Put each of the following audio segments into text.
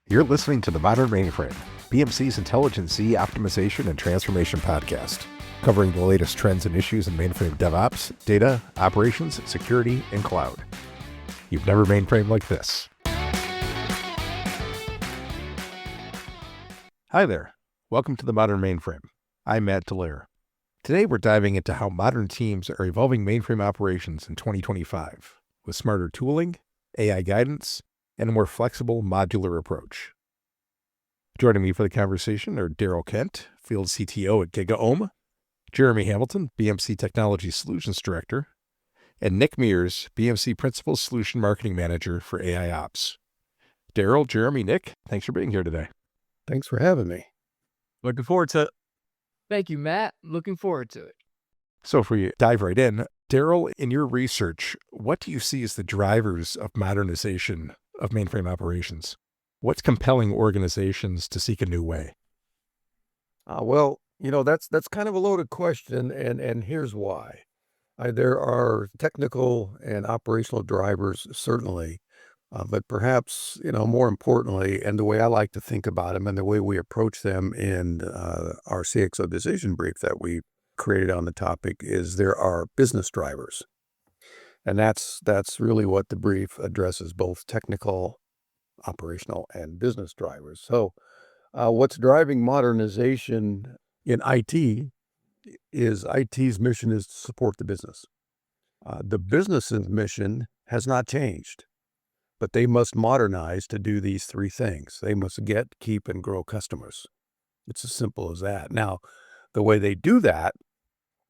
You're listening to the Modern Mainframe, BMC's Intelligent Z Optimization and Transformation podcast, covering the latest trends and issues in mainframe DevOps, data, operations, security, and cloud. You've never mainframed like this. Hi there. Welcome to the Modern Mainframe. I'm Matt Dillard. Today we're diving into how modern teams are evolving mainframe operations in 2025 with smarter tooling, AI guidance, and a more flexible modular approach. Joining me for the conversation are Darrel, Field CTO at GigaOm, Jeremy Hamilton, BMC Technology Solutions Director, and Nick Mears, BMC Principal Solution Marketing Manager for AIOps. Darrel, Jeremy, Nick, thanks for being here today. Thanks for having me. Looking forward to it. Thank you, Matt. Looking forward to it. So if we dive right in, Darrel, in your research, what do you see as the drivers of modernization of mainframe operations? What's compelling organizations to seek a new way? That's kind of a loaded question, and here's why. There are technical and operational drivers, certainly, but perhaps, more importantly, and the way I like to think about them and the way we approach them in our CXO decision brief that we created on the topic is there are business drivers. And that's really what the brief addresses, both technical, operational, and business drivers. So what's driving modernization in IT is IT's mission is to support the business. The business's mission has not changed, but they must modernize to do these three things. They must get, keep, and grow customers. It's as simple as that. Now, the way they do that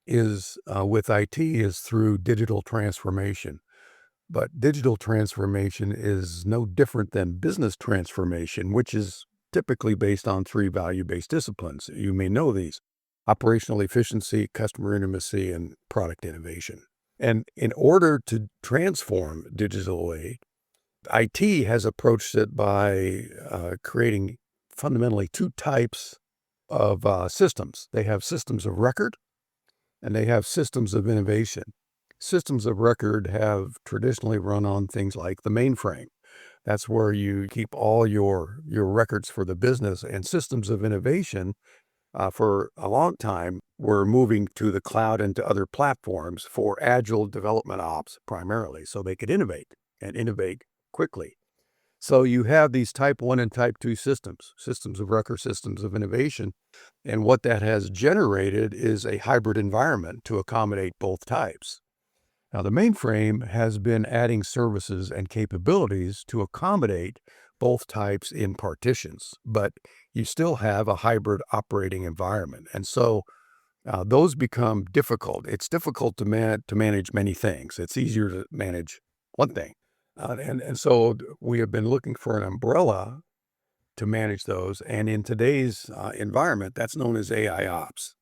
is with IT is through digital transformation. But digital transformation is no different than business transformation, which is typically based on three value-based disciplines. You may know these: operational efficiency, customer intimacy, and product innovation. And in order to transform digitally, IT has approached it by creating fundamentally two types of systems. They have systems of record and they have systems of innovation. Systems of record have traditionally run on things like the mainframe. That's where you keep all your records for the business. And systems of innovation, for a long time, were moving to the cloud and to other platforms for agile development ops primarily, so they could innovate and innovate quickly. So you have these type 1 and type 2 systems of record, systems of innovation. And what that has generated is a hybrid environment to accommodate both types. Now, the mainframe has been adding services and capabilities to accommodate both types in partitions, but you still have a hybrid operating environment. And so those become difficult. It's difficult to manage many things. It's easier to manage one thing. And so we have been looking for an umbrella to manage those. And in today's environment, that's known as AIOps.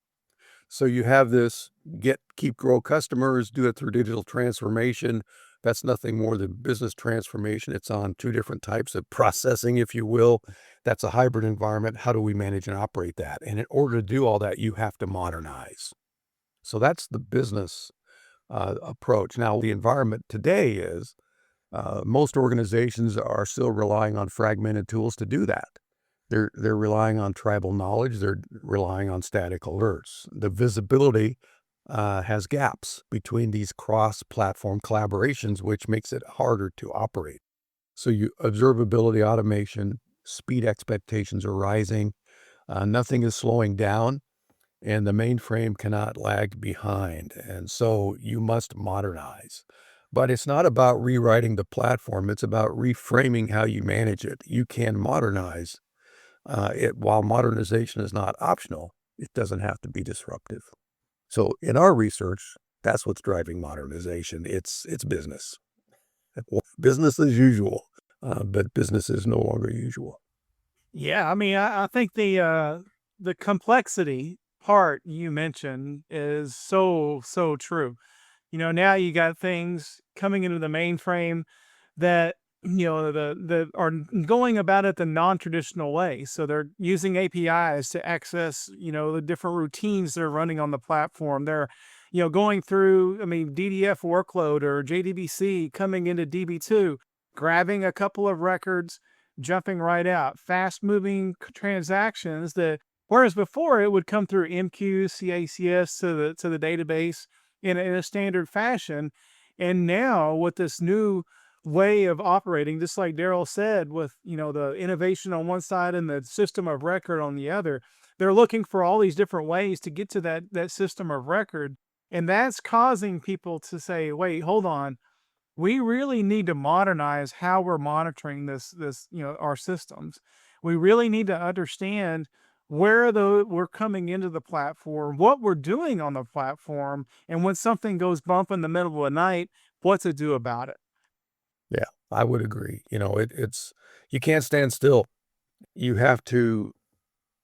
So you have this get, keep, grow customers, do it through digital transformation. That's nothing more than business transformation. It's on two different types of processing, if you will. That's a hybrid environment. How do we manage and operate that? And in order to do all that, you have to modernize. So that's the business approach. Now, the environment today is most organizations are still relying on fragmented tools to do that. They're relying on tribal knowledge. They're relying on static alerts. The visibility has gaps between these cross-platform collaborations, which makes it harder to operate. So observability, automation, speed expectations are rising. Nothing is slowing down, and the mainframe cannot lag behind. And so you must modernize. But it's not about rewriting the platform. It's about reframing how you manage it. You can modernize. While modernization is not optional, it doesn't have to be disruptive. So in our research, that's what's driving modernization. It's business. Business as usual, but business is no longer usual. Yeah, I think the complexity part you mentioned is so true. Now you got things coming into the mainframe that that are going about it the non-traditional way. So they're using APIs to access, the different routines that are running on the platform. They're, going through, DDF workload or JDBC coming into DB2, grabbing a couple of records, jumping right out, fast moving transactions that, whereas before it would come through MQ, CACS to the database in a standard fashion. And now with this new way of operating, just like Darrell said, with the innovation on one side and the system of record on the other, they're looking for all these different ways to get to that system of record. And that's causing people to say, wait, hold on, we really need to modernize how we're monitoring this our systems. We really need to understand where we're coming into the platform, what we're doing on the platform, and when something goes bump in the middle of the night, what to do about it. Yeah, I would agree. It's you can't stand still. You have to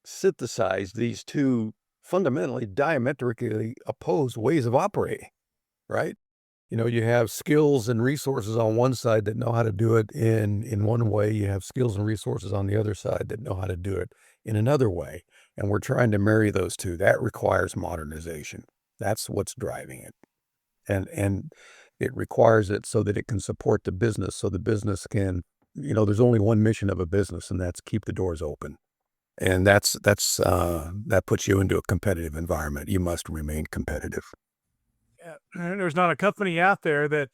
synthesize these two fundamentally diametrically opposed ways of operating, right? You have skills and resources on one side that know how to do it in one way. You have skills and resources on the other side that know how to do it in another way. And we're trying to marry those two. That requires modernization. That's what's driving it. And it requires it so that it can support the business, so the business can, there's only one mission of a business, and that's keep the doors open. And that puts you into a competitive environment. You must remain competitive. There's not a company out there that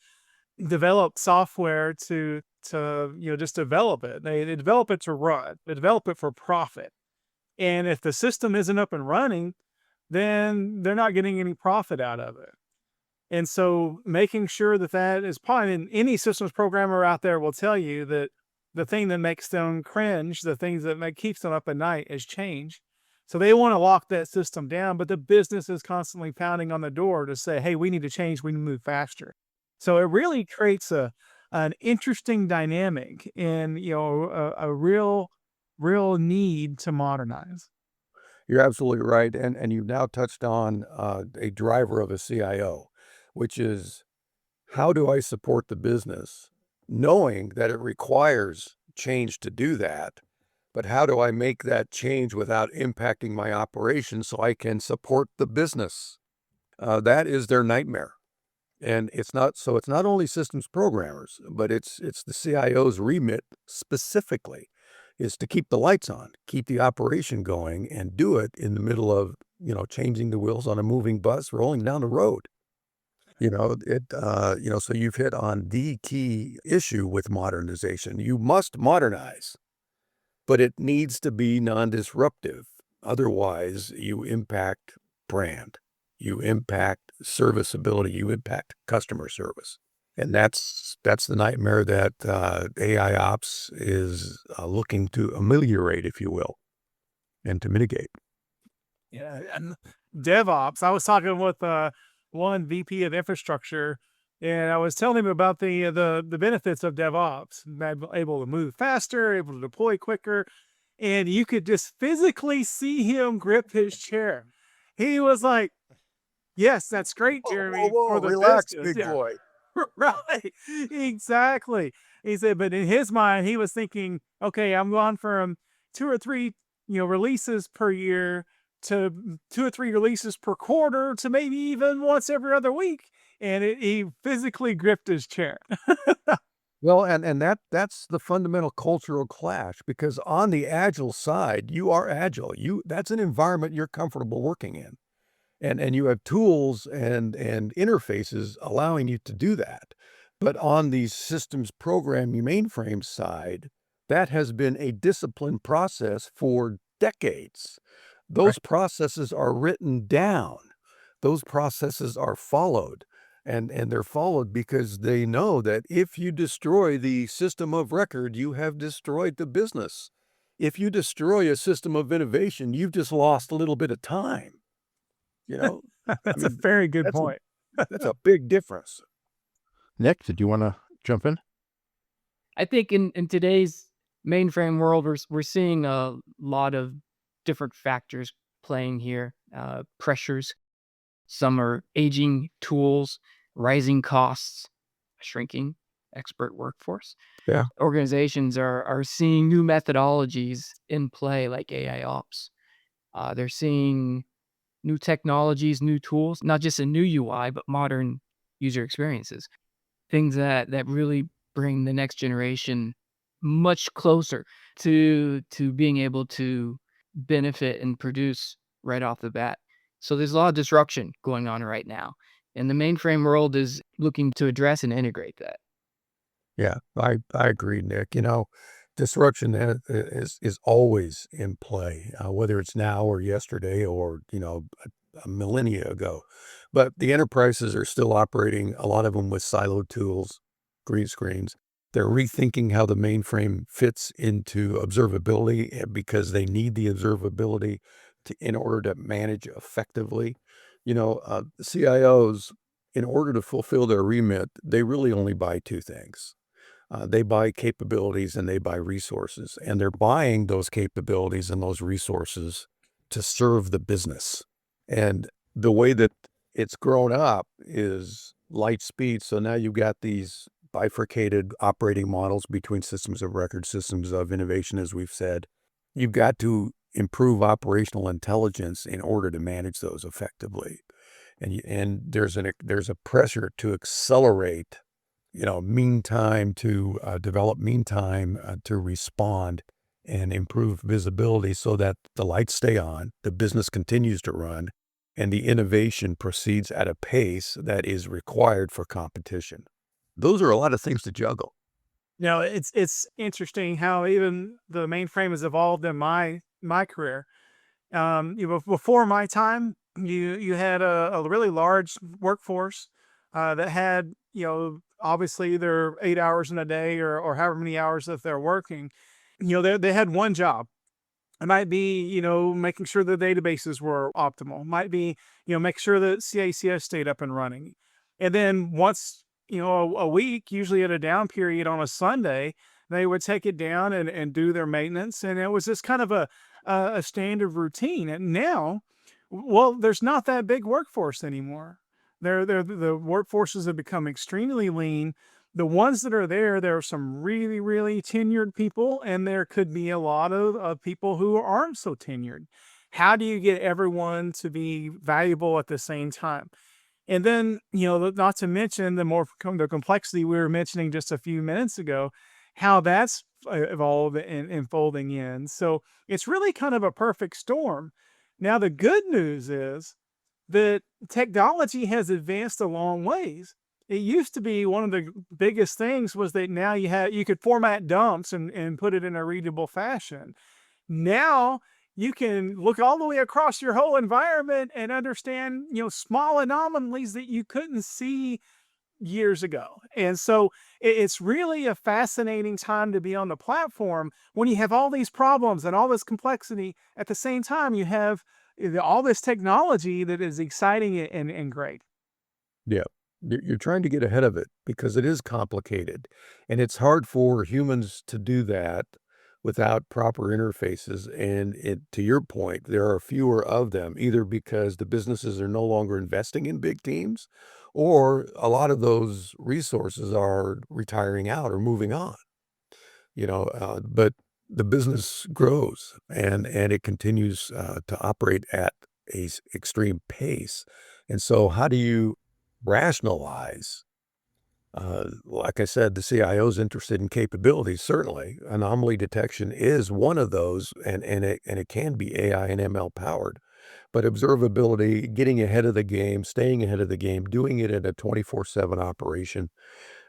develops software to just develop it. They develop it to run. They develop it for profit. And if the system isn't up and running, then they're not getting any profit out of it. And so making sure that is probably, and any systems programmer out there will tell you that the thing that makes them cringe, the things that keeps them up at night, is change. So they want to lock that system down, but the business is constantly pounding on the door to say, hey, we need to change, we need to move faster. So it really creates an interesting dynamic and a real need to modernize. You're absolutely right. And you've now touched on a driver of a CIO, which is, how do I support the business, knowing that it requires change to do that, but how do I make that change without impacting my operations so I can support the business? That is their nightmare. And it's not only systems programmers, but it's the CIO's remit specifically, is to keep the lights on, keep the operation going, and do it in the middle of, changing the wheels on a moving bus rolling down the road. So you've hit on the key issue with modernization. You must modernize, but it needs to be non-disruptive. Otherwise, you impact brand, you impact serviceability, you impact customer service. And that's the nightmare that AIOps is looking to ameliorate, if you will, and to mitigate. Yeah, and DevOps. I was talking with one VP of infrastructure, and I was telling him about the benefits of DevOps. Able to move faster, able to deploy quicker, and you could just physically see him grip his chair. He was like, "Yes, that's great, Jeremy, for the Relax, business." big boy. Right, exactly. He said, but in his mind, he was thinking, okay, I'm going from 2 or 3, releases per year to 2 or 3 releases per quarter to maybe even once every other week. And he physically gripped his chair. Well, and that's the fundamental cultural clash, because on the agile side, you are agile. That's an environment you're comfortable working in. And you have tools and interfaces allowing you to do that. But on the systems programming mainframe side, that has been a disciplined process for decades. Those processes are written down. Those processes are followed. And they're followed because they know that if you destroy the system of record, you have destroyed the business. If you destroy a system of innovation, you've just lost a little bit of time. That's a very good point. That's a big difference. Nick, did you want to jump in? I think in today's mainframe world, we're seeing a lot of different factors playing here, pressures. Some are aging tools, rising costs, shrinking expert workforce. Yeah. Organizations are seeing new methodologies in play, like AIOps. They're seeing new technologies, new tools, not just a new UI, but modern user experiences. Things that really bring the next generation much closer to being able to benefit and produce right off the bat. So there's a lot of disruption going on right now, and the mainframe world is looking to address and integrate that. Yeah, I agree, Nick. Disruption is always in play, whether it's now or yesterday or, a millennia ago. But the enterprises are still operating, a lot of them with siloed tools, green screens. They're rethinking how the mainframe fits into observability because they need the observability in order to manage effectively. CIOs, in order to fulfill their remit, they really only buy two things. They buy capabilities and they buy resources, and they're buying those capabilities and those resources to serve the business. And the way that it's grown up is light speed. So now you've got these bifurcated operating models between systems of record, systems of innovation, as we've said. You've got to improve operational intelligence in order to manage those effectively. And there's a pressure to accelerate mean time to develop, mean time to respond, and improve visibility so that the lights stay on, the business continues to run, and the innovation proceeds at a pace that is required for competition. Those are a lot of things to juggle. It's interesting how even the mainframe has evolved in my career. Before my time, you had a really large workforce that had, obviously either 8 hours in a day or however many hours that they're working. They had one job. It might be, making sure the databases were optimal. It might be, make sure that CACS stayed up and running. And then once, a week, usually at a down period on a Sunday, they would take it down and do their maintenance. And it was just kind of a standard routine. And now, well, there's not that big workforce anymore. The workforces have become extremely lean. The ones that are there are some really, really tenured people, and there could be a lot of people who aren't so tenured. How do you get everyone to be valuable at the same time? And then, not to mention the complexity we were mentioning just a few minutes ago, how that's evolved and folding in. So it's really kind of a perfect storm. Now, the good news is that technology has advanced a long ways. It used to be one of the biggest things was that now you could format dumps and put it in a readable fashion. Now you can look all the way across your whole environment and understand, small anomalies that you couldn't see years ago. And so it's really a fascinating time to be on the platform when you have all these problems and all this complexity. At the same time, you have all this technology that is exciting and great. Yeah. You're trying to get ahead of it because it is complicated, and it's hard for humans to do that without proper interfaces. And to your point, there are fewer of them, either because the businesses are no longer investing in big teams, or a lot of those resources are retiring out or moving on. But the business grows and it continues to operate at a extreme pace. And so, how do you rationalize? Like I said, the CIO is interested in capabilities. Certainly, anomaly detection is one of those, and it can be AI and ML powered. But observability, getting ahead of the game, staying ahead of the game, doing it in a 24/7 operation,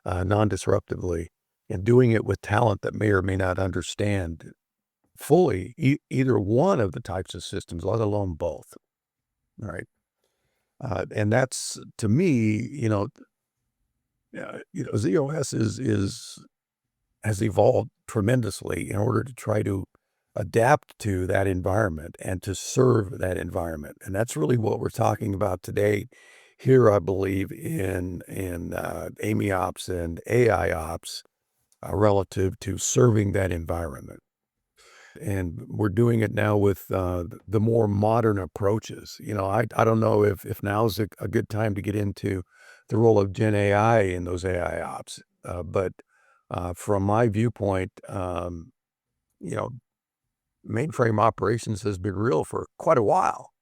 non-disruptively, and doing it with talent that may or may not understand fully either one of the types of systems, let alone both. All right. And that's, to me, ZOS has evolved tremendously in order to try to adapt to that environment and to serve that environment. And that's really what we're talking about today here, I believe, in AIOps and AIOps relative to serving that environment. And we're doing it now with the more modern approaches. I don't know if now's a good time to get into the role of Gen AI in those AI ops. But from my viewpoint, mainframe operations has been real for quite a while,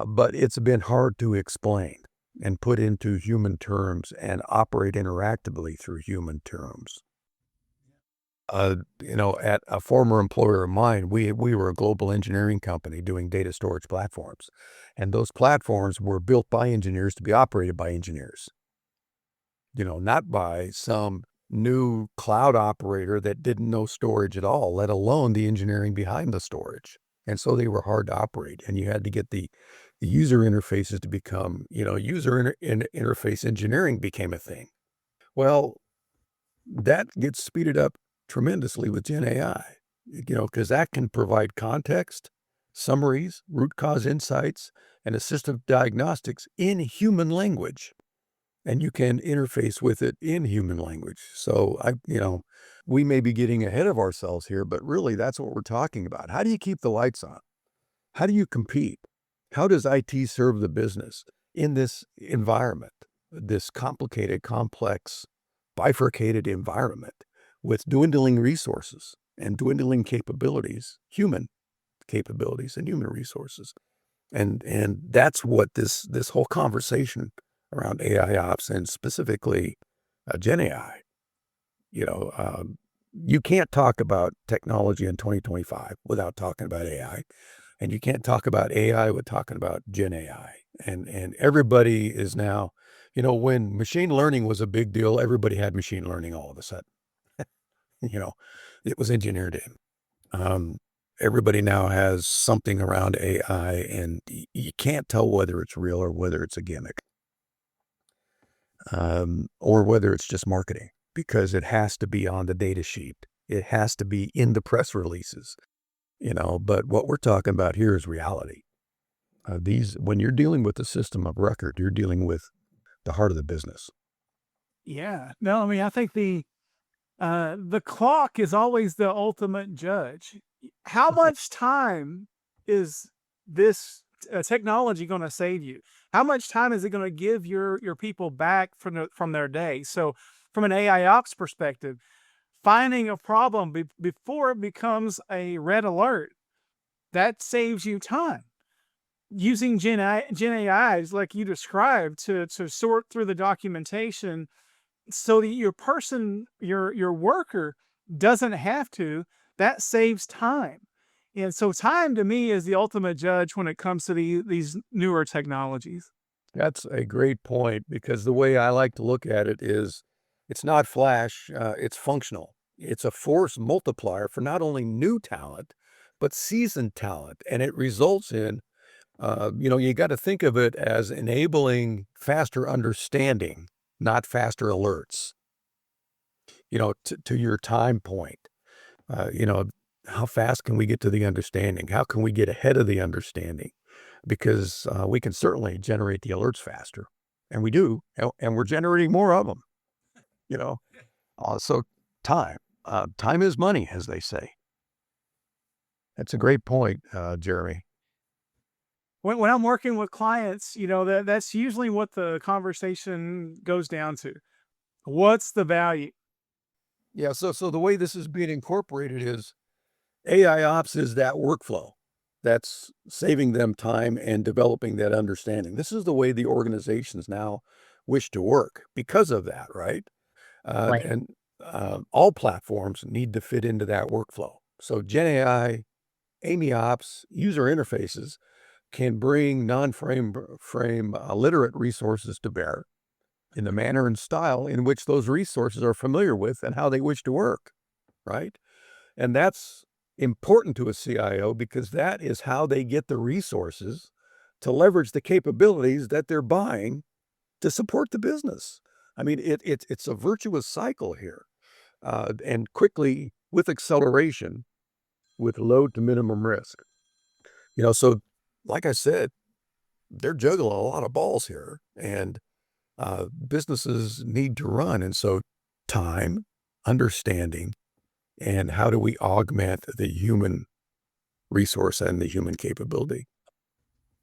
but it's been hard to explain and put into human terms and operate interactively through human terms. At a former employer of mine, we were a global engineering company doing data storage platforms. And those platforms were built by engineers to be operated by engineers, not by some new cloud operator that didn't know storage at all, let alone the engineering behind the storage. And so they were hard to operate. And you had to get the user interfaces to become, interface engineering became a thing. Well, that gets speeded up tremendously with Gen AI, because that can provide context, summaries, root cause insights, and assistive diagnostics in human language. And you can interface with it in human language. So we may be getting ahead of ourselves here, but really that's what we're talking about. How do you keep the lights on? How do you compete? How does IT serve the business in this environment, this complicated, complex, bifurcated environment with dwindling resources and dwindling capabilities, human capabilities and human resources? And that's what this whole conversation around AIOps and specifically Gen AI, you can't talk about technology in 2025 without talking about AI. And you can't talk about AI without talking about Gen AI. And everybody is now, when machine learning was a big deal, everybody had machine learning all of a sudden. It was engineered in. Everybody now has something around AI, and you can't tell whether it's real or whether it's a gimmick, or whether it's just marketing, because it has to be on the data sheet. It has to be in the press releases. But what we're talking about here is reality. When you're dealing with the system of record, you're dealing with the heart of the business. Yeah. No, I mean, I think the clock is always the ultimate judge. How much time is this technology going to save you? How much time is it going to give your people back from their day? So, from an AIOps perspective, finding a problem before it becomes a red alert, that saves you time. Using Gen AIs like you described to sort through the documentation so that your worker doesn't have to, that saves time. And so time to me is the ultimate judge when it comes to these newer technologies. That's a great point, because the way I like to look at it is it's not flash, it's functional. It's a force multiplier for not only new talent, but seasoned talent. And it results in, you got to think of it as enabling faster understanding, not faster alerts, to your time point. How fast can we get to the understanding? How can we get ahead of the understanding? Because we can certainly generate the alerts faster, and we do, and we're generating more of them. So time is money, as they say. That's a great point, Jeremy. When I'm working with clients, that's usually what the conversation goes down to. What's the value? Yeah. So the way this is being incorporated is AIOps is that workflow that's saving them time and developing that understanding. This is the way the organizations now wish to work because of that, right? Right. And all platforms need to fit into that workflow. So Gen AI, AIOps, user interfaces can bring non-frame literate resources to bear in the manner and style in which those resources are familiar with and how they wish to work, right? And that's important to a CIO, because that is how they get the resources to leverage the capabilities that they're buying to support the business. I mean, it's a virtuous cycle here, and quickly with acceleration, with low to minimum risk. So like I said, they're juggling a lot of balls here, and businesses need to run. And so time, understanding, and how do we augment the human resource and the human capability?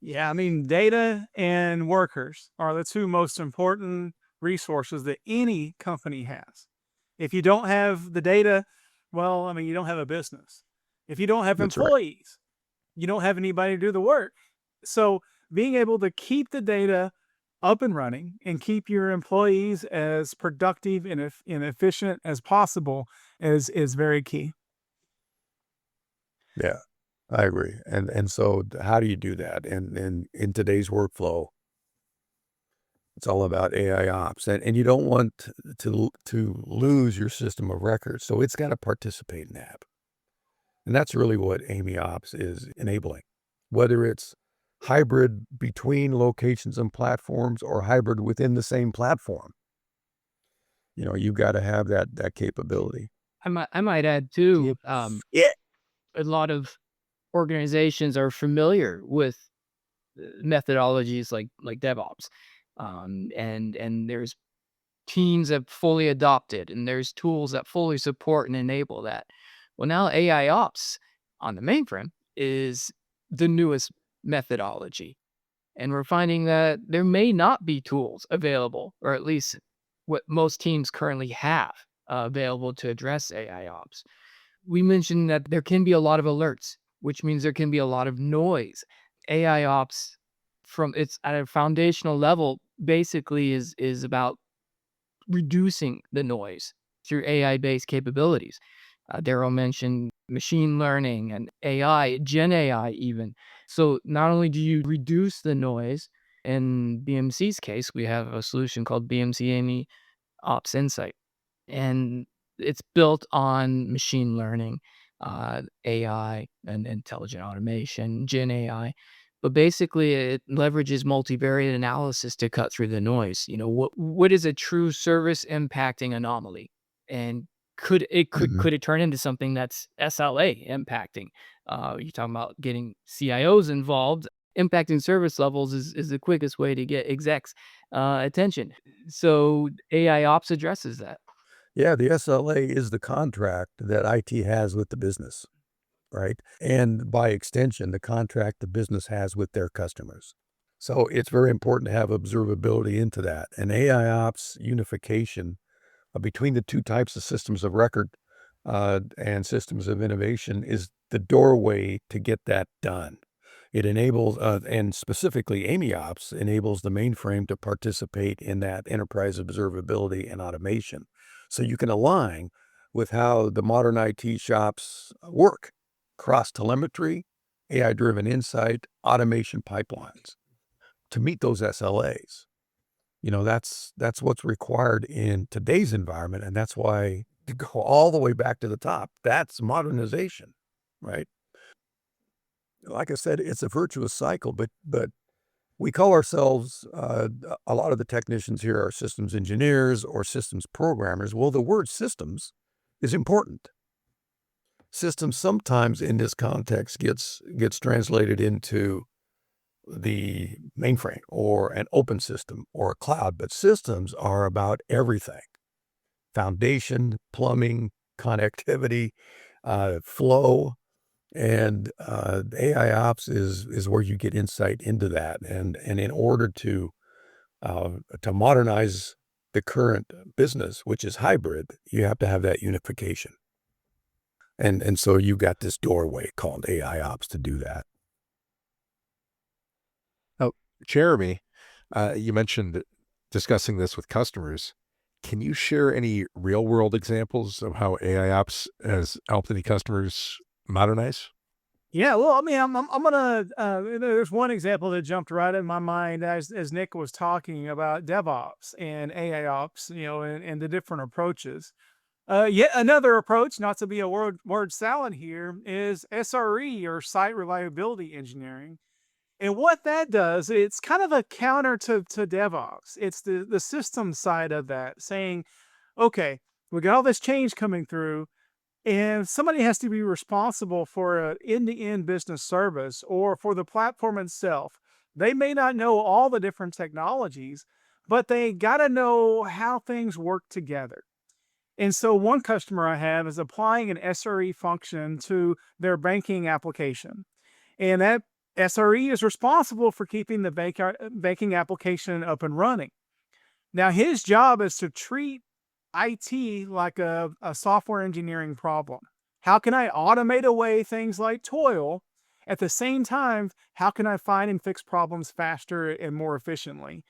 Yeah, I mean, data and workers are the two most important resources that any company has. If you don't have the data, well, I mean, you don't have a business. If you don't have That's right. employees, you don't have anybody to do the work. So being able to keep the data up and running and keep your employees as productive and efficient as possible is very key. Yeah, I agree. And so how do you do that? And in today's workflow, it's all about AI ops, and you don't want to lose your system of record. So it's got to participate in that. And that's really what AIOps is enabling, whether it's hybrid between locations and platforms or hybrid within the same platform. You've got to have that capability. I might add too, Yeah. a lot of organizations are familiar with methodologies like DevOps, and there's teams that fully adopted, and there's tools that fully support and enable that. Well, now AI ops on the mainframe is the newest methodology. And we're finding that there may not be tools available, or at least what most teams currently have available to address AI ops. We mentioned that there can be a lot of alerts, which means there can be a lot of noise. AI ops from its at a foundational level basically is about reducing the noise through AI-based capabilities. Darrel mentioned machine learning and AI, Gen AI even. So not only do you reduce the noise, in BMC's case, we have a solution called BMC AIMI Ops Insight, and it's built on machine learning, AI, and intelligent automation, Gen AI. But basically, it leverages multivariate analysis to cut through the noise. What is a true service impacting anomaly, and Mhm. could it turn into something that's SLA impacting? You're talking about getting CIOs involved. Impacting service levels is the quickest way to get execs attention. So AI ops addresses that. Yeah, the SLA is the contract that IT has with the business, right? And by extension, the contract the business has with their customers. So it's very important to have observability into that. And AI ops unification between the two types of systems of record and systems of innovation is the doorway to get that done. It enables, and specifically AIOps enables the mainframe to participate in that enterprise observability and automation. So you can align with how the modern IT shops work, cross telemetry, AI-driven insight, automation pipelines to meet those SLAs. That's what's required in today's environment, and that's why to go all the way back to the top, that's modernization, right? Like I said, it's a virtuous cycle, but we call ourselves a lot of the technicians here are systems engineers or systems programmers. Well, the word systems is important. Systems sometimes in this context gets translated into the mainframe or an open system or a cloud, but systems are about everything: foundation, plumbing, connectivity, flow, and AI ops is where you get insight into that. And in order to modernize the current business, which is hybrid, you have to have that unification. And so you got this doorway called AI ops to do that. Oh, Jeremy, you mentioned discussing this with customers. Can you share any real world examples of how AI ops has helped any customers modernize? Yeah, well, I mean, I'm gonna. There's one example that jumped right in my mind as Nick was talking about DevOps and AIOps, and the different approaches. Yet another approach, not to be a word salad here, is SRE or site reliability engineering. And what that does, it's kind of a counter to DevOps. It's the system side of that, saying, okay, we got all this change coming through, and somebody has to be responsible for an end-to-end business service or for the platform itself. They may not know all the different technologies, but they got to know how things work together. And so one customer I have is applying an SRE function to their banking application. And that SRE is responsible for keeping the banking application up and running. Now, his job is to treat IT like a software engineering problem. How can I automate away things like toil? At the same time, how can I find and fix problems faster and more efficiently?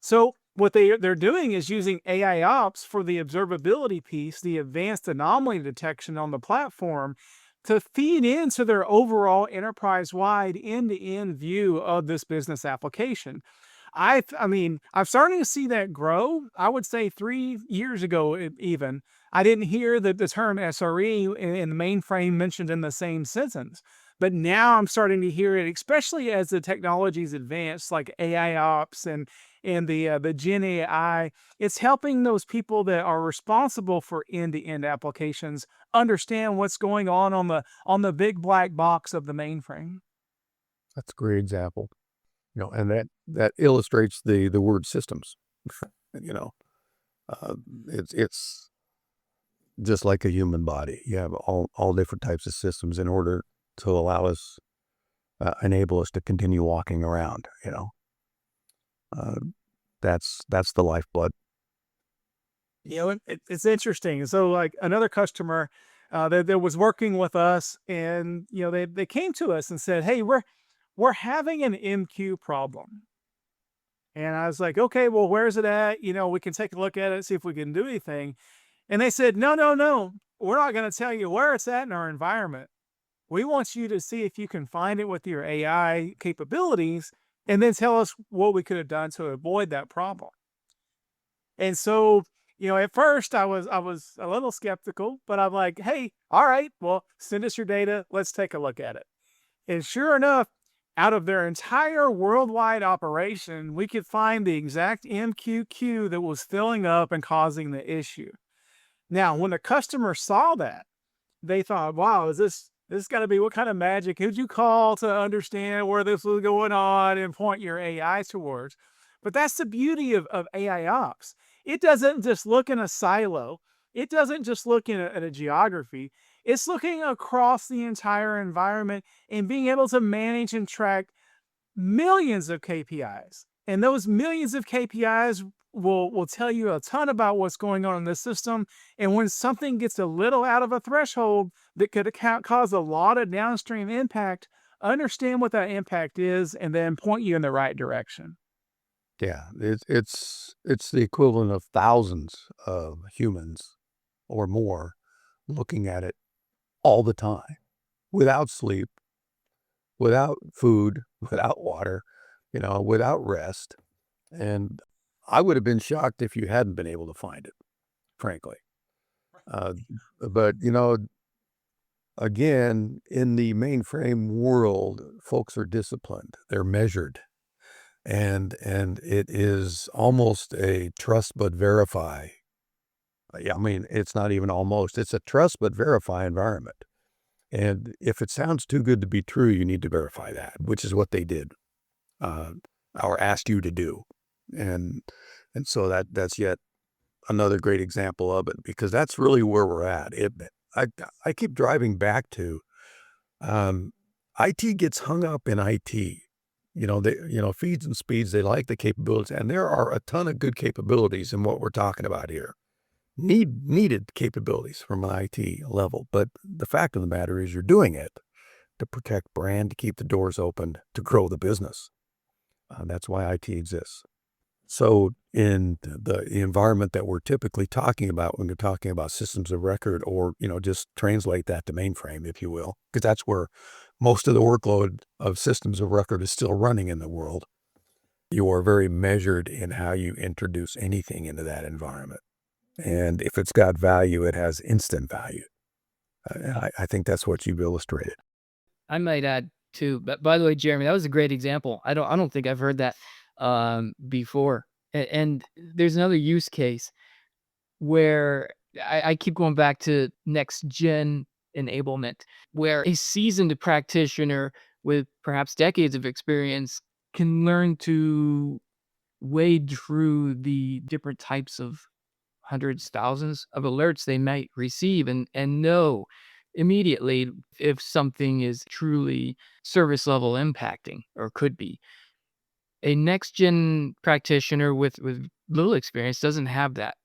So what they're doing is using AIOps for the observability piece, the advanced anomaly detection on the platform, to feed into their overall enterprise-wide end-to-end view of this business application. I mean, I'm starting to see that grow. I would say 3 years ago, even I didn't hear the term SRE in the mainframe mentioned in the same sentence. But now I'm starting to hear it, especially as the technologies advance, like AI ops and the Gen AI. It's helping those people that are responsible for end-to-end applications understand what's going on the big black box of the mainframe. That's a great example. And that illustrates the word systems. you know, it's just like a human body. You have all different types of systems in order to allow us, enable us to continue walking around. Uh, that's the lifeblood. It's interesting. So, like another customer that was working with us, and they came to us and said, "Hey, we're having an MQ problem." And I was like, "Okay, well, where's it at? We can take a look at it, see if we can do anything." And they said, "No, no, no. We're not going to tell you where it's at in our environment. We want you to see if you can find it with your AI capabilities, and then tell us what we could have done to avoid that problem." And so, at first I was a little skeptical, but I'm like, "Hey, all right, well, send us your data. Let's take a look at it." And sure enough, out of their entire worldwide operation, we could find the exact MQQ that was filling up and causing the issue. Now, when the customer saw that, they thought, "Wow, is this got to be what kind of magic could you call to understand where this was going on and point your AI towards?" But that's the beauty of AI ops. It doesn't just look in a silo. It doesn't just look at a geography. It's looking across the entire environment and being able to manage and track millions of KPIs. And those millions of KPIs will tell you a ton about what's going on in the system. And when something gets a little out of a threshold that could cause a lot of downstream impact, understand what that impact is and then point you in the right direction. Yeah, it's the equivalent of thousands of humans or more looking at it all the time, without sleep, without food, without water, without rest. And I would have been shocked if you hadn't been able to find it, frankly. Uh, but again, in the mainframe world, folks are disciplined. They're measured. And it is almost a trust but verify. Yeah, I mean, it's not even almost. It's a trust but verify environment. And if it sounds too good to be true, you need to verify that, which is what they did, or asked you to do. And so that's yet another great example of it, because that's really where we're at. I keep driving back to, IT gets hung up in IT. Feeds and speeds, they like the capabilities, and there are a ton of good capabilities in what we're talking about here. Needed capabilities from an IT level. But the fact of the matter is you're doing it to protect brand, to keep the doors open, to grow the business. That's why IT exists. So in the environment that we're typically talking about when we're talking about systems of record, or, just translate that to mainframe, if you will, because that's where most of the workload of systems of record is still running in the world. You are very measured in how you introduce anything into that environment. And if it's got value, it has instant value. I think that's what you've illustrated. I might add too, but by the way, Jeremy, that was a great example. I don't think I've heard that before. And there's another use case where I keep going back to next gen enablement, where a seasoned practitioner with perhaps decades of experience can learn to wade through the different types of hundreds, thousands of alerts they might receive and know immediately if something is truly service level impacting or could be. A next gen practitioner with little experience doesn't have that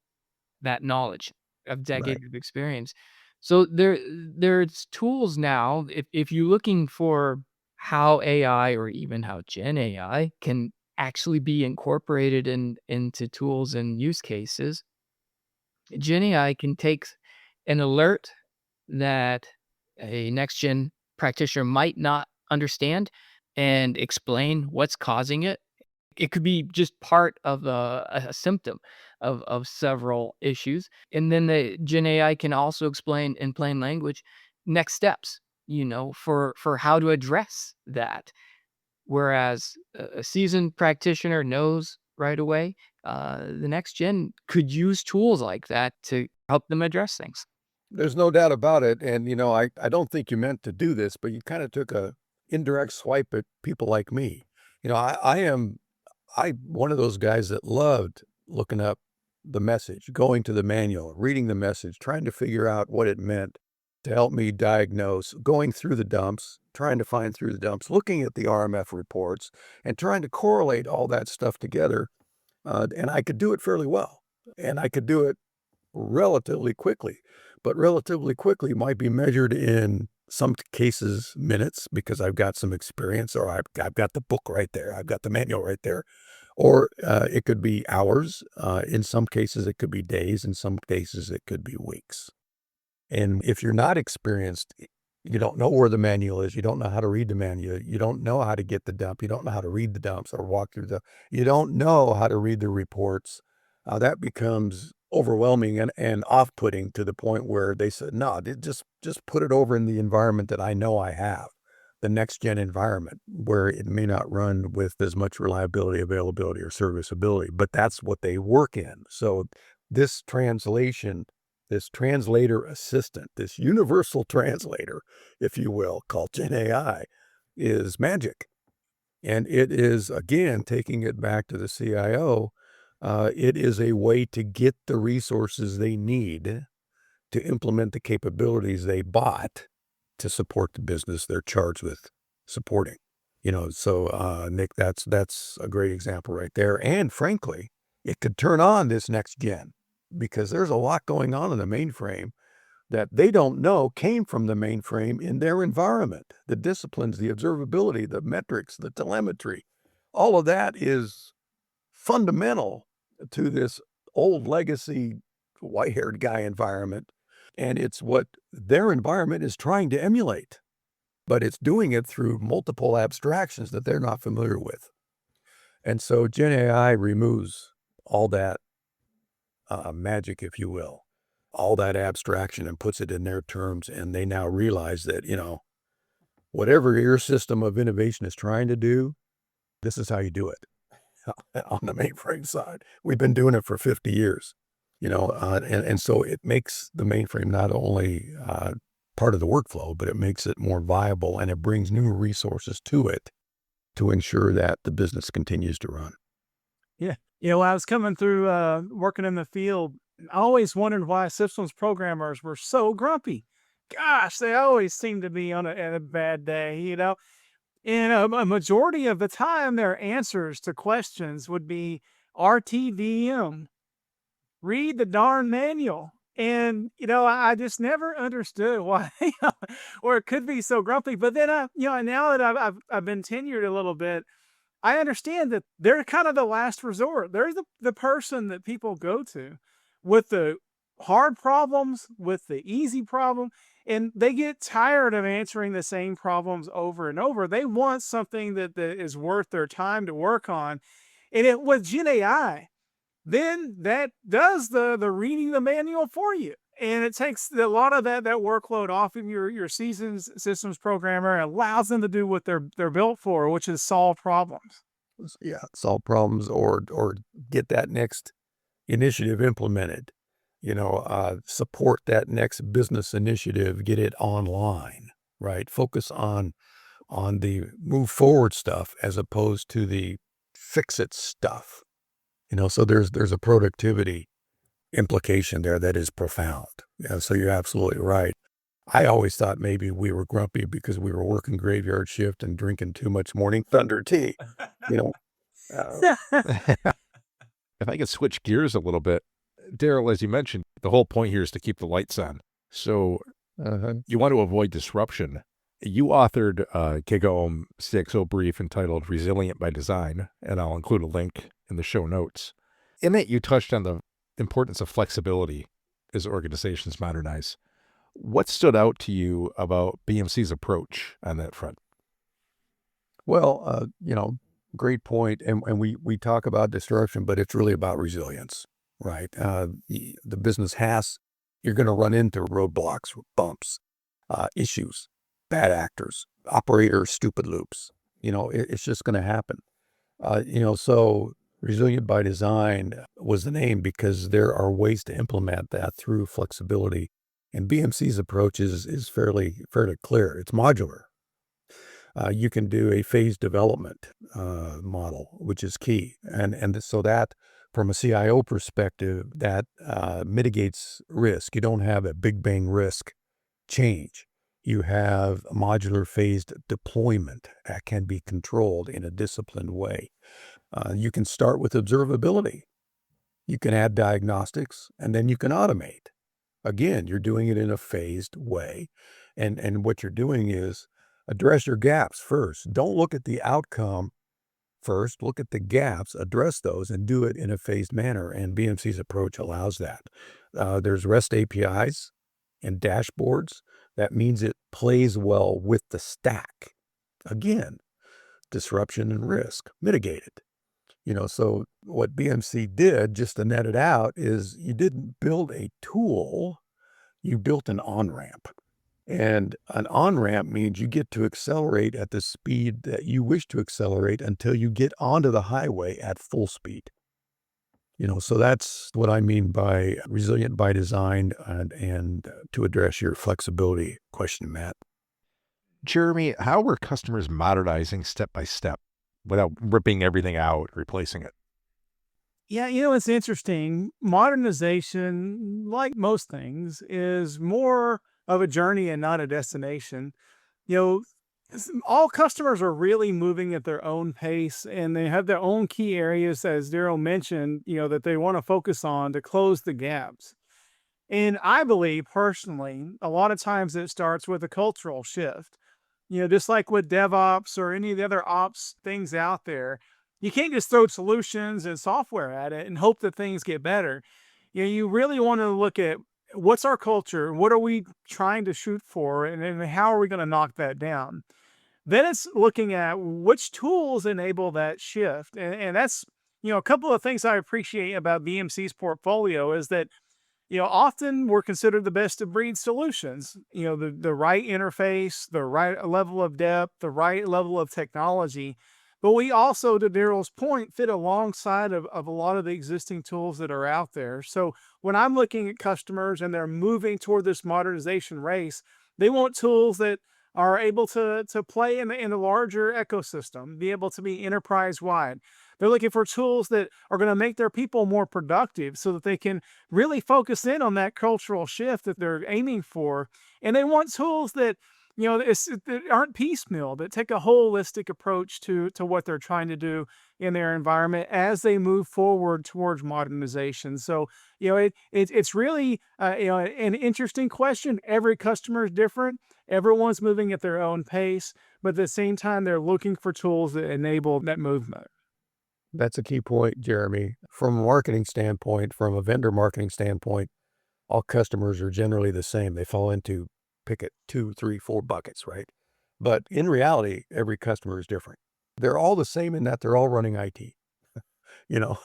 knowledge of Right. decades of experience. So there's tools now, if you're looking for how AI or even how Gen AI can actually be incorporated into tools and use cases, Gen AI can take an alert that a next-gen practitioner might not understand and explain what's causing it. It could be just part of a symptom of several issues. And then the Gen AI can also explain in plain language next steps, for how to address that. Whereas a seasoned practitioner knows right away, the next gen could use tools like that to help them address things. There's no doubt about it. And, I don't think you meant to do this, but you kind of took a indirect swipe at people like me. I'm one of those guys that loved looking up the message, going to the manual, reading the message, trying to figure out what it meant to help me diagnose, going through the dumps, trying to find through the dumps, looking at the RMF reports, and trying to correlate all that stuff together. And I could do it fairly well, and I could do it relatively quickly. But relatively quickly might be measured in some cases minutes, because I've got some experience, or I've got the book right there, I've got the manual right there. Or it could be hours. In some cases, it could be days. In some cases, it could be weeks. And if you're not experienced, you don't know where the manual is. You don't know how to read the manual. You don't know how to get the dump. You don't know how to read the dumps or walk through you don't know how to read the reports. That becomes overwhelming and off-putting, to the point where they said, no, just put it over in the environment that I know I have, the next gen environment, where it may not run with as much reliability, availability, or serviceability, but that's what they work in. So this translation, this translator assistant, this universal translator, if you will, called Gen AI, is magic. And it is, again, taking it back to the CIO, it is a way to get the resources they need to implement the capabilities they bought to support the business they're charged with supporting. So Nick, that's a great example right there. And frankly, it could turn on this next gen, because there's a lot going on in the mainframe that they don't know came from the mainframe in their environment. The disciplines, the observability, the metrics, the telemetry, all of that is fundamental to this old legacy white-haired guy environment. And it's what their environment is trying to emulate, but it's doing it through multiple abstractions that they're not familiar with. And so Gen AI removes all that magic, if you will, all that abstraction, and puts it in their terms. And they now realize that, whatever your system of innovation is trying to do, this is how you do it. On the mainframe side, we've been doing it for 50 years, and so it makes the mainframe not only part of the workflow, but it makes it more viable, and it brings new resources to it to ensure that the business continues to run. Yeah. When I was coming through working in the field, I always wondered why systems programmers were so grumpy. Gosh, they always seem to be on a bad day, And a majority of the time, their answers to questions would be RTVM, read the darn manual. And, I just never understood why, or it could be so grumpy. But then, now that I've been tenured a little bit, I understand that they're kind of the last resort. They're the person that people go to with the hard problems, with the easy problem, and they get tired of answering the same problems over and over. They want something that is worth their time to work on. And with Gen AI, then that does the reading the manual for you. And it takes a lot of that workload off of your seasoned systems programmer, and allows them to do what they're built for, which is solve problems. Yeah, solve problems, or get that next initiative implemented. Support that next business initiative, get it online, right? Focus on the move forward stuff as opposed to the fix it stuff. So there's a productivity implication there that is profound. So you're absolutely right. I always thought maybe we were grumpy because we were working graveyard shift and drinking too much morning thunder tea. Uh, If I could switch gears a little bit, Darrel, as you mentioned, the whole point here is to keep the lights on. So uh-huh. you want to avoid disruption. You authored a GigaOm CXO brief entitled Resilient by Design, and I'll include a link in the show notes. In it, you touched on the importance of flexibility as organizations modernize. What stood out to you about BMC's approach on that front? Well, great point. And we talk about disruption, but it's really about resilience, right? The business you're going to run into roadblocks, bumps, issues, bad actors, stupid loops. It's just going to happen. So resilient by design was the name because there are ways to implement that through flexibility. And BMC's approach is fairly clear. It's modular. You can do a phased development model, which is key. And so that, from a CIO perspective, that mitigates risk. You don't have a big bang risk change. You have a modular phased deployment that can be controlled in a disciplined way. You can start with observability. You can add diagnostics, and then you can automate. Again, you're doing it in a phased way. And what you're doing is address your gaps first. Don't look at the outcome first. Look at the gaps, address those, and do it in a phased manner. And BMC's approach allows that. There's REST APIs and dashboards. That means it plays well with the stack. Again, disruption and risk mitigated. So what BMC did, just to net it out, is you didn't build a tool, you built an on-ramp. And an on-ramp means you get to accelerate at the speed that you wish to accelerate until you get onto the highway at full speed. So that's what I mean by resilient by design and to address your flexibility question, Matt. Jeremy, how were customers modernizing step by step without ripping everything out, replacing it? Yeah, it's interesting. Modernization, like most things, is more of a journey and not a destination. You know, all customers are really moving at their own pace and they have their own key areas, as Darrel mentioned, that they want to focus on to close the gaps. And I believe personally, a lot of times it starts with a cultural shift. Just like with DevOps or any of the other ops things out there, you can't just throw solutions and software at it and hope that things get better. You really want to look at what's our culture, what are we trying to shoot for, and then how are we going to knock that down? Then it's looking at which tools enable that shift. And that's, a couple of things I appreciate about BMC's portfolio is that often we're considered the best of breed solutions, the right interface, the right level of depth, the right level of technology. But we also, to Darrel's point, fit alongside of a lot of the existing tools that are out there. So when I'm looking at customers and they're moving toward this modernization race, they want tools that are able to play in the larger ecosystem, be able to be enterprise wide. They're looking for tools that are going to make their people more productive so that they can really focus in on that cultural shift that they're aiming for. And they want tools that, that aren't piecemeal, that take a holistic approach to what they're trying to do in their environment as they move forward towards modernization. So, it's really, an interesting question. Every customer is different. Everyone's moving at their own pace, but at the same time, they're looking for tools that enable that movement. That's a key point, Jeremy. From a marketing standpoint, from a vendor marketing standpoint, all customers are generally the same. They fall into pick it 2, 3, 4 buckets, right? But in reality, every customer is different. They're all the same in that they're all running IT, you know,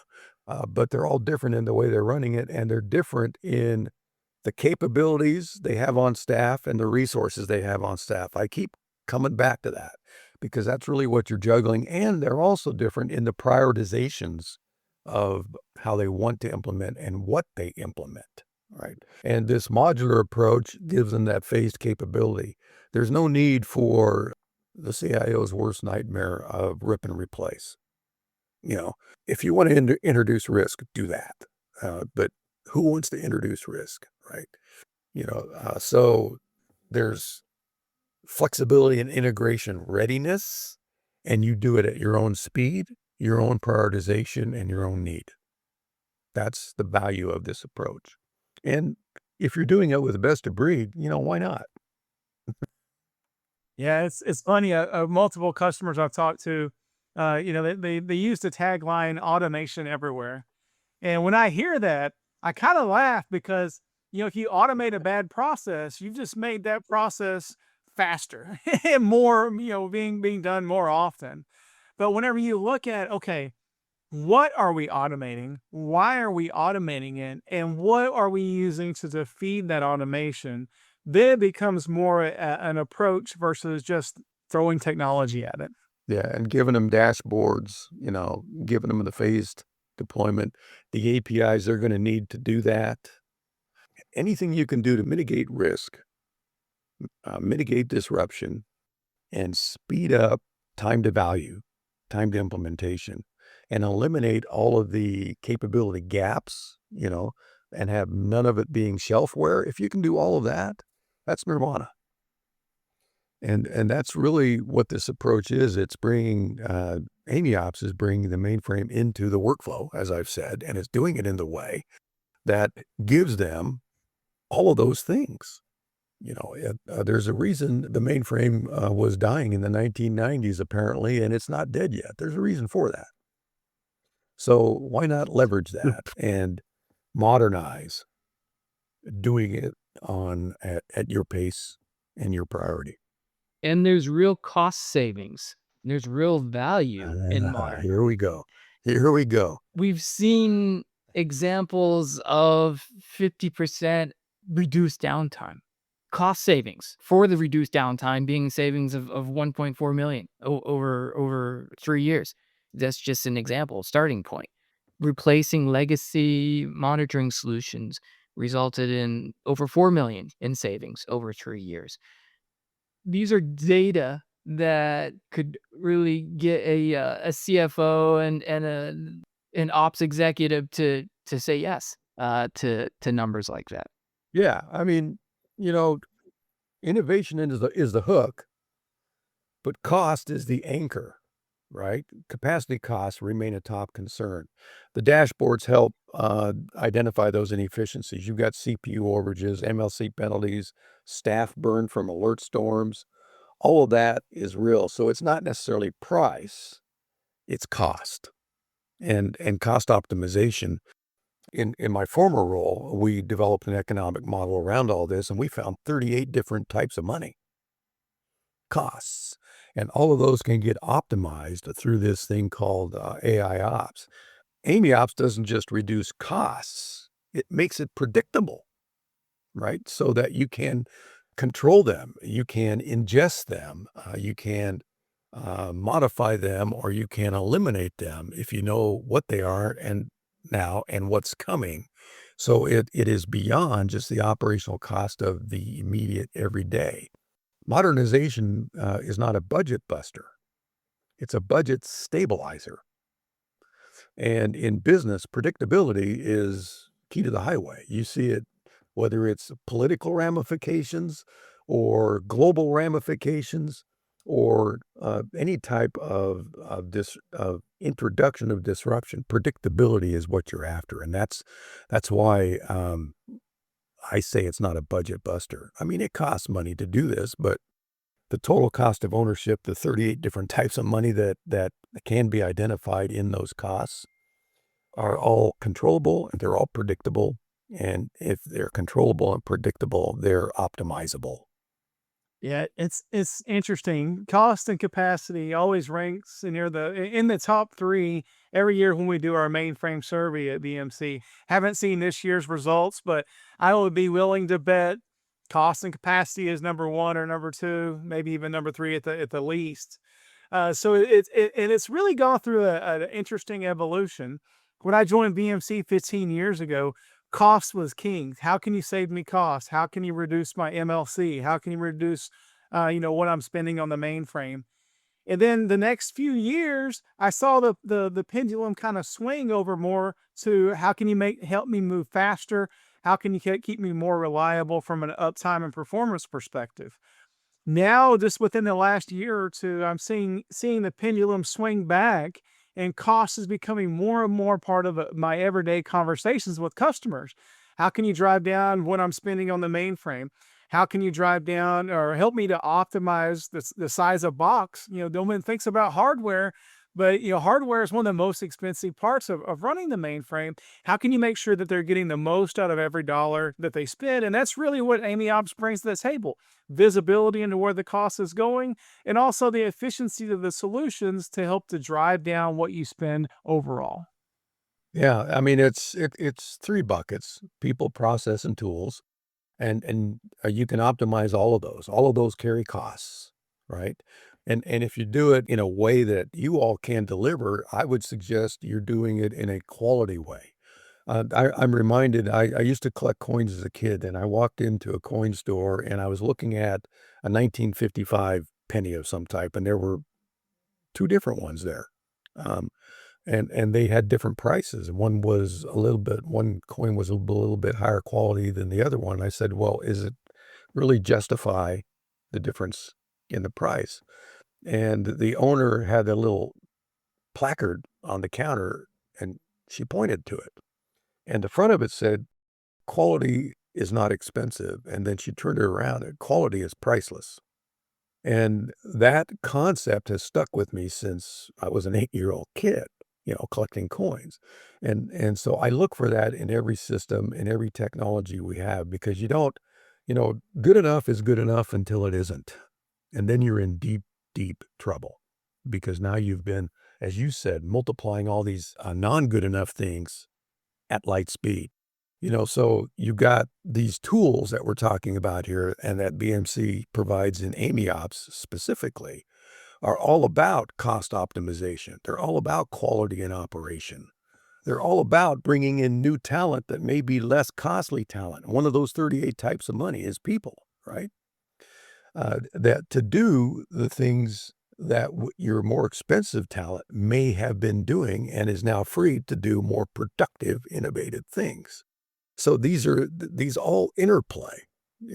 but they're all different in the way they're running it, and they're different in the capabilities they have on staff and the resources they have on staff. I keep coming back to that because that's really what you're juggling. And they're also different in the prioritizations of how they want to implement and what they implement, right? And this modular approach gives them that phased capability. There's no need for the CIO's worst nightmare of rip and replace. If you want to introduce risk, do that. But who wants to introduce risk, right? So there's flexibility and integration readiness, and you do it at your own speed, your own prioritization, and your own need. That's the value of this approach. And if you're doing it with the best of breed, why not? Yeah, it's funny. Multiple customers I've talked to, they use the tagline "automation everywhere," and when I hear that, I kind of laugh because if you automate a bad process, you've just made that process faster and more, being done more often. But whenever you look at, okay, what are we automating? Why are we automating it? And what are we using to feed that automation? Then it becomes more an approach versus just throwing technology at it. Yeah, and giving them dashboards, giving them the phased deployment, the APIs they're going to need to do that. Anything you can do to mitigate risk, mitigate disruption, and speed up time to value, time to implementation, and eliminate all of the capability gaps, and have none of it being shelfware. If you can do all of that, that's nirvana. And that's really what this approach is. It's bringing, AIOps is bringing the mainframe into the workflow, as I've said, and it's doing it in the way that gives them all of those things. There's a reason the mainframe was dying in the 1990s, apparently, and it's not dead yet. There's a reason for that. So why not leverage that and modernize, doing it at your pace and your priority? And there's real cost savings. There's real value in modern. Here we go. Here we go. We've seen examples of 50% reduced downtime. Cost savings for the reduced downtime being savings of 1.4 million over 3 years. That's just an example, starting point. Replacing legacy monitoring solutions resulted in over 4 million in savings over 3 years. These are data that could really get a CFO and an ops executive to say yes to numbers like that. Yeah, I mean, innovation is the hook, but cost is the anchor, right? Capacity costs remain a top concern. The dashboards help identify those inefficiencies. You've got CPU overages, MLC penalties, staff burn from alert storms. All of that is real. So it's not necessarily price, it's cost and cost optimization. In my former role, we developed an economic model around all this, and we found 38 different types of money costs. And all of those can get optimized through this thing called AIOps. AIOps doesn't just reduce costs, it makes it predictable, right? So that you can control them, you can ingest them, you can modify them, or you can eliminate them if you know what they are and what's coming. So it is beyond just the operational cost of the immediate everyday. Modernization is not a budget buster. It's a budget stabilizer. And in business, predictability is key to the highway. You see it, whether it's political ramifications or global ramifications or any type of introduction of disruption. Predictability is what you're after. And that's why I say it's not a budget buster. I mean, it costs money to do this, but the total cost of ownership, the 38 different types of money that can be identified in those costs are all controllable and they're all predictable. And if they're controllable and predictable, they're optimizable. Yeah, it's interesting. Cost and capacity always ranks in the top 3 every year when we do our mainframe survey at BMC. Haven't seen this year's results, but I would be willing to bet cost and capacity is number 1 or number 2, maybe even number 3 at the least. So it's really gone through an interesting evolution. When I joined BMC 15 years ago, cost was king. How can you save me cost? How can you reduce my MLC? How can you reduce, what I'm spending on the mainframe? And then the next few years, I saw the pendulum kind of swing over more to how can you help me move faster? How can you keep me more reliable from an uptime and performance perspective? Now, just within the last year or two, I'm seeing the pendulum swing back, and cost is becoming more and more part of my everyday conversations with customers. How can you drive down what I'm spending on the mainframe? How can you drive down or help me to optimize the size of box? No one thinks about hardware, but hardware is one of the most expensive parts of running the mainframe. How can you make sure that they're getting the most out of every dollar that they spend? And that's really what AIOps brings to the table: visibility into where the cost is going, and also the efficiency of the solutions to help to drive down what you spend overall. Yeah, I mean, it's 3 buckets: people, process, and tools, and you can optimize all of those. All of those carry costs, right? And if you do it in a way that you all can deliver, I would suggest you're doing it in a quality way. I'm reminded, I used to collect coins as a kid, and I walked into a coin store, and I was looking at a 1955 penny of some type, and there were 2 different ones there. Um, and they had different prices. One was one coin was a little bit higher quality than the other one. I said, "Well, is it really justify the difference in the price?" And the owner had a little placard on the counter, and she pointed to it. And the front of it said, "Quality is not expensive." And then she turned it around, and "Quality is priceless." And that concept has stuck with me since I was an 8-year-old kid, collecting coins. And so I look for that in every system, in every technology we have, because you don't, good enough is good enough until it isn't. And then you're in deep, deep trouble, because now you've been, as you said, multiplying all these non-good enough things at light speed. So you got these tools that we're talking about here, and that BMC provides in AIOps specifically, are all about cost optimization. They're all about quality in operation. They're all about bringing in new talent that may be less costly talent. One of those 38 types of money is people, right? That to do the things that your more expensive talent may have been doing and is now free to do more productive, innovative things. So these all interplay,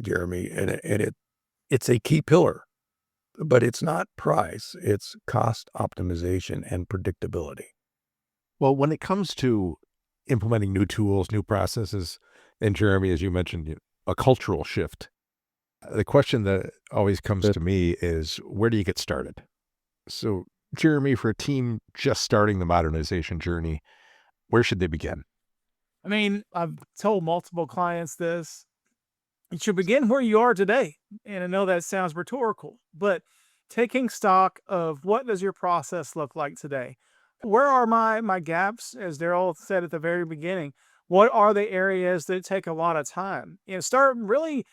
Jeremy, and it's a key pillar, but it's not price, it's cost optimization and predictability. Well, when it comes to implementing new tools, new processes, and Jeremy, as you mentioned, a cultural shift, the question that always comes to me is, where do you get started? So, Jeremy, for a team just starting the modernization journey, where should they begin? I mean, I've told multiple clients this. You should begin where you are today. And I know that sounds rhetorical, but taking stock of what does your process look like today? Where are my gaps, as Darrell said at the very beginning? What are the areas that take a lot of time? Start really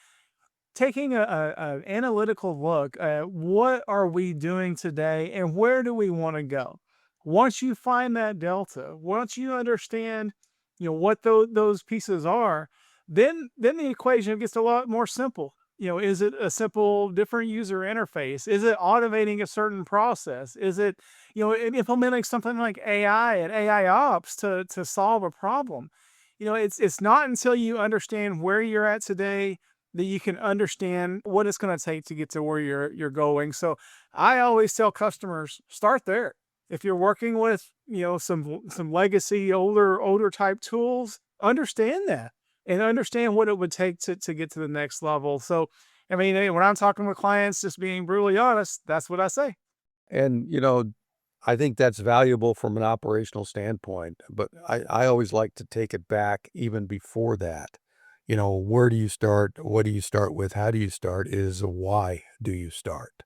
taking a analytical look at what are we doing today and where do we want to go. Once you find that delta, once you understand, what those pieces are, then the equation gets a lot more simple. Is it a simple different user interface? Is it automating a certain process? Is it, implementing something like AI and AI ops to solve a problem? It's not until you understand where you're at today that you can understand what it's going to take to get to where you're going. So I always tell customers, start there. If you're working with, some legacy older type tools, understand that and understand what it would take to get to the next level. So I mean, when I'm talking with clients, just being brutally honest, that's what I say. And, I think that's valuable from an operational standpoint, but I always like to take it back even before that. Where do you start? What do you start with? How do you start? Is why do you start?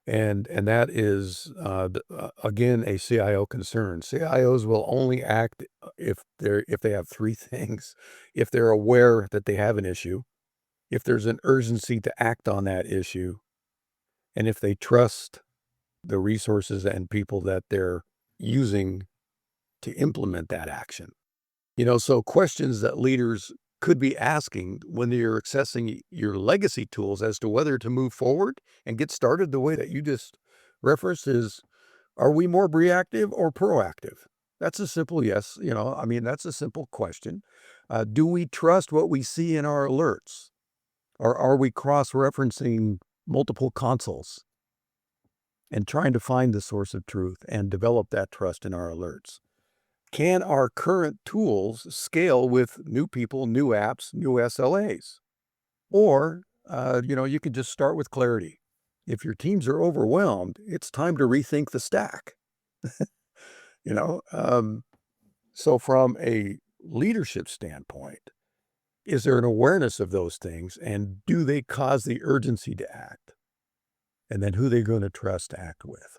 And that is, again, a CIO concern. CIOs will only act if they have 3 things: if they're aware that they have an issue, if there's an urgency to act on that issue, and if they trust the resources and people that they're using to implement that action. So questions that leaders could be asking when you're accessing your legacy tools as to whether to move forward and get started the way that you just referenced is, are we more reactive or proactive? That's a simple yes. I mean, that's a simple question. Do we trust what we see in our alerts? Or are we cross-referencing multiple consoles and trying to find the source of truth and develop that trust in our alerts? Can our current tools scale with new people, new apps, new SLAs? Or you can just start with clarity. If your teams are overwhelmed, it's time to rethink the stack. you know, so from a leadership standpoint, is there an awareness of those things, and do they cause the urgency to act? And then who they're going to trust to act with.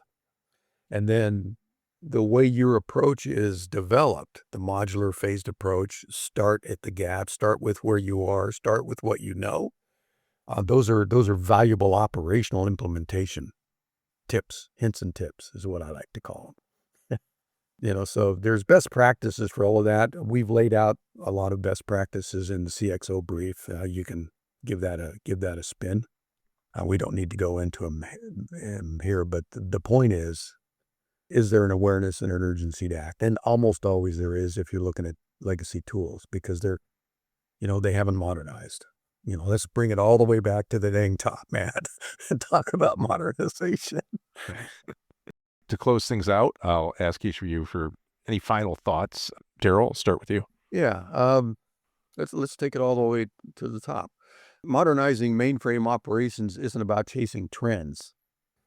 And then the way your approach is developed, the modular phased approach, start at the gap, start with where you are, start with what you know. Those are valuable operational implementation tips, hints and tips is what I like to call them. So there's best practices for all of that. We've laid out a lot of best practices in the CXO brief. You can give that a spin. We don't need to go into them here, but the point is there an awareness and an urgency to act? And almost always there is if you're looking at legacy tools, because they haven't modernized. Let's bring it all the way back to the dang top, Matt, and talk about modernization. To close things out, I'll ask each of you for any final thoughts. Darrel, I'll start with you. Yeah, let's take it all the way to the top. Modernizing mainframe operations isn't about chasing trends.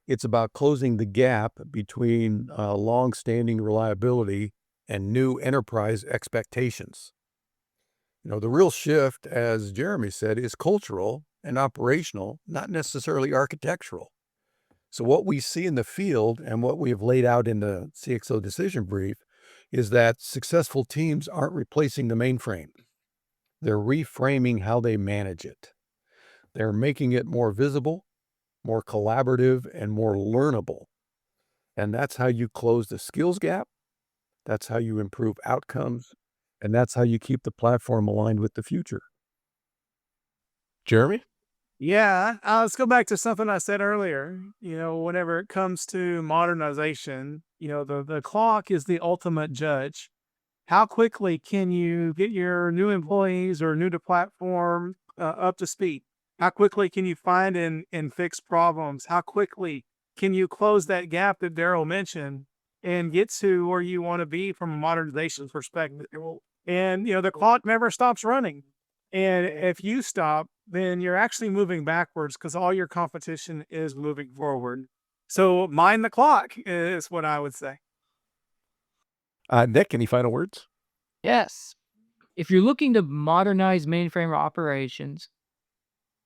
It's about closing the gap between long-standing reliability and new enterprise expectations. The real shift, as Jeremy said, is cultural and operational, not necessarily architectural. So what we see in the field and what we have laid out in the CXO decision brief is that successful teams aren't replacing the mainframe. They're reframing how they manage it. They're making it more visible, more collaborative, and more learnable. And that's how you close the skills gap. That's how you improve outcomes. And that's how you keep the platform aligned with the future. Jeremy? Yeah, let's go back to something I said earlier. Whenever it comes to modernization, the clock is the ultimate judge. How quickly can you get your new employees or new to platform up to speed? How quickly can you find and fix problems? How quickly can you close that gap that Darrel mentioned and get to where you want to be from a modernization perspective? And, the clock never stops running. And if you stop, then you're actually moving backwards because all your competition is moving forward. So mind the clock is what I would say. Nick, any final words? Yes. If you're looking to modernize mainframe operations,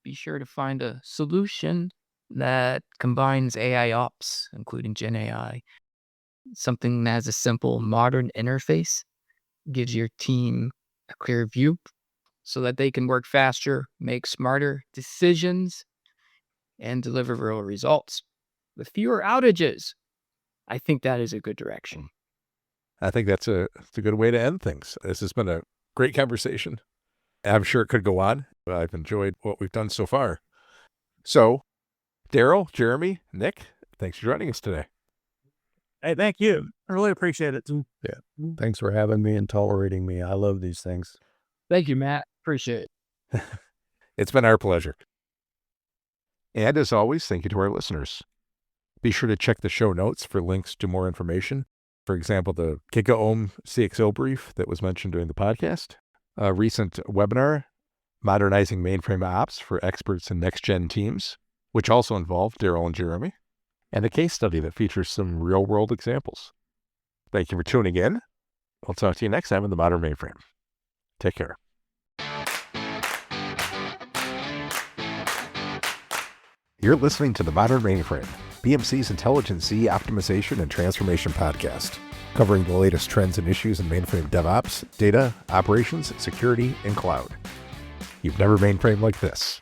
be sure to find a solution that combines AIOps, including Gen AI. Something that has a simple modern interface, gives your team a clear view so that they can work faster, make smarter decisions, and deliver real results with fewer outages. I think that is a good direction. I think that's a good way to end things. This has been a great conversation. I'm sure it could go on, but I've enjoyed what we've done so far. So, Darrel, Jeremy, Nick, thanks for joining us today. Hey, thank you. I really appreciate it. Yeah. Thanks for having me and tolerating me. I love these things. Thank you, Matt. Appreciate it. It's been our pleasure. And as always, thank you to our listeners. Be sure to check the show notes for links to more information. For example, the GigaOm CXO brief that was mentioned during the podcast, a recent webinar, Modernizing Mainframe Ops for Experts in Next-Gen Teams, which also involved Darrel and Jeremy, and a case study that features some real-world examples. Thank you for tuning in. I'll talk to you next time in the Modern Mainframe. Take care. You're listening to the Modern Mainframe, BMC's Intelligence-Z Optimization and Transformation podcast, covering the latest trends and issues in mainframe DevOps, data, operations, security, and cloud. You've never mainframed like this.